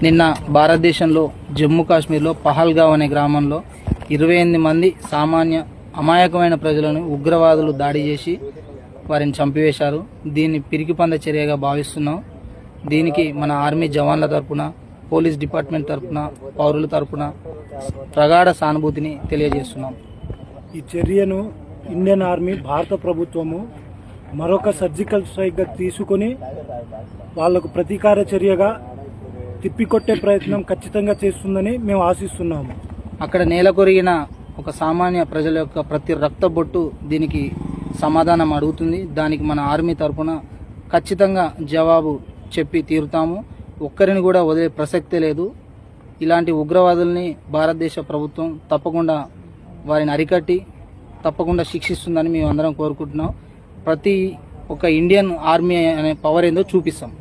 నిన్న భారతదేశంలో జమ్మూ కాశ్మీర్లో పహల్గావ్ అనే గ్రామంలో 28 మంది సామాన్య అమాయకమైన ప్రజలను ఉగ్రవాదులు దాడి చేసి వారిని చంపివేశారు. దీన్ని పిరికిపంద చర్యగా భావిస్తున్నాం. దీనికి మన ఆర్మీ జవాన్ల తరపున, పోలీస్ డిపార్ట్మెంట్ తరపున, పౌరుల తరపున ప్రగాఢ సానుభూతిని తెలియజేస్తున్నాం. ఈ చర్యను ఇండియన్ ఆర్మీ, భారత ప్రభుత్వము మరొక సర్జికల్ స్ట్రైక్గా తీసుకుని వాళ్లకు ప్రతీకార చర్యగా తిప్పికొట్టే ప్రయత్నం ఖచ్చితంగా చేస్తుందని మేము ఆశిస్తున్నాము. అక్కడ నేల కొరిగిన ఒక సామాన్య ప్రజల యొక్క ప్రతి రక్త బొట్టు దీనికి సమాధానం అడుగుతుంది. దానికి మన ఆర్మీ తరపున ఖచ్చితంగా జవాబు చెప్పి తీరుతాము. ఒక్కరిని కూడా వదిలే ప్రసక్తే లేదు. ఇలాంటి ఉగ్రవాదుల్ని భారతదేశ ప్రభుత్వం తప్పకుండా వారిని అరికట్టి తప్పకుండా శిక్షిస్తుందని మేము అందరం కోరుకుంటున్నాం. ప్రతి ఒక్క ఇండియన్ ఆర్మీ అనే పవర్ ఏందో చూపిస్తాం.